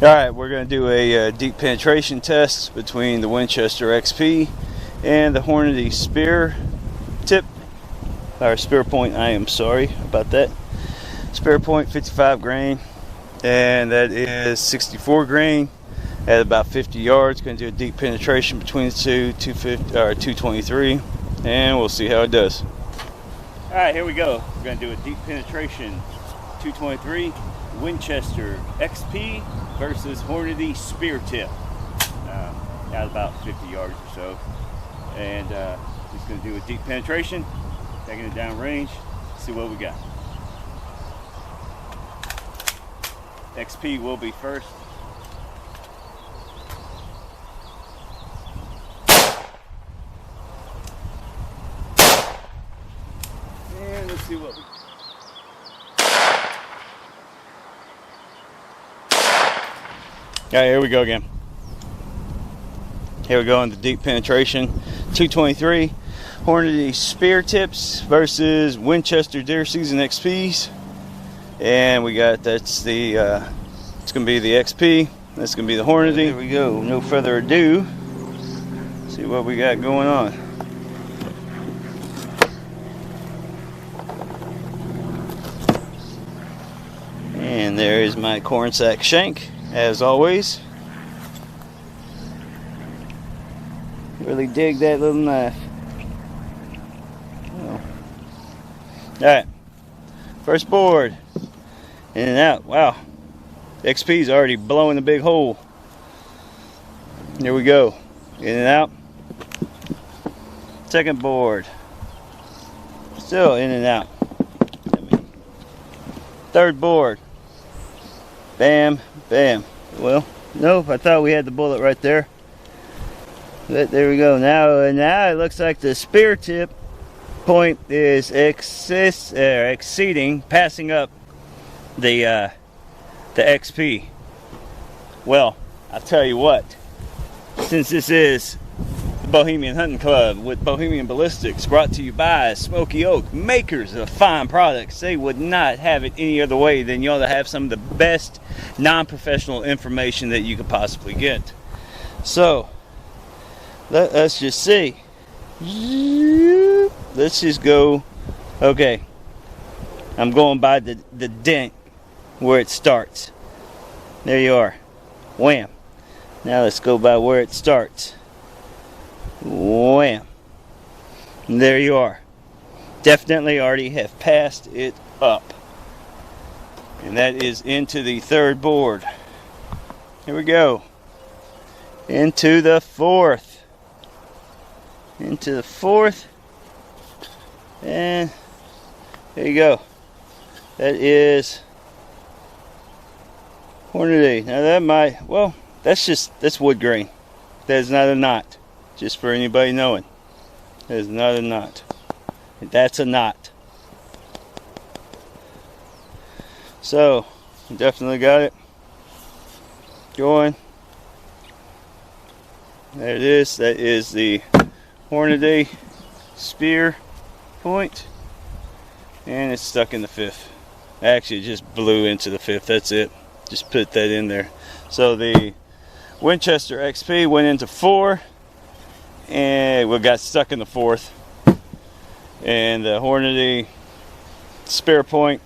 Alright, we're going to do a deep penetration test between the Winchester XP and the Hornady SPIRE tip, or SPIRE point. I am sorry about that. SPIRE point 55 grain, and that is 64 grain at about 50 yards. Going to do a deep penetration between the two, 223, and we'll see how it does. Alright, here we go. We're going to do a deep penetration 223 Winchester XP versus Hornady SPIRE tip. At about 50 yards or so. And just going to do a deep penetration, taking it down range, see what we got. XP will be first. And let's see what we got. Alright, here we go again. Here we go on the deep penetration 223 Hornady SPIRE tips versus Winchester Deer Season XPs. And we got, that's the it's gonna be the XP, that's gonna be the Hornady. Here we go, no further ado, see what we got going on. And there is my corn sack shank, as always. Really dig that little knife. Oh. Alright, first board, in and out. Wow, XP's already blowing the big hole. Here we go, in and out. Second board, still in and out. Third board, bam, bam. Well, nope, I thought we had the bullet right there. But there we go. Now it looks like the SPIRE tip point is exceeding, passing up the XP. Well, I'll tell you what. Since this is the Bohemian Hunting Club with Bohemian Ballistics, brought to you by Smoky Oak, makers of fine products, they would not have it any other way than y'all to have some of the best non-professional information that you could possibly get. So let's just see. Let's just go. Okay, I'm going by the dent where it starts. There you are. Wham. Now let's go by where it starts. Wham. And there you are. Definitely already have passed it up. And that is into the third board. Here we go. Into the fourth. Into the fourth. And there you go. That is Hornady. Now that might, well, that's wood grain. That is not a knot. Just for anybody knowing. That is not a knot. That's a knot. So, definitely got it going. There it is. That is the Hornady SPIRE point. And it's stuck in the fifth. Actually, it just blew into the fifth. That's it. Just put that in there. So the Winchester XP went into 4. And we got stuck in the 4th. And the Hornady SPIRE point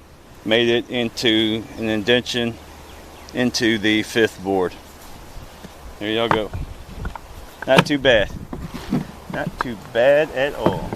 made it into an indentation into the 5th board. There y'all go. Not too bad. Not too bad at all.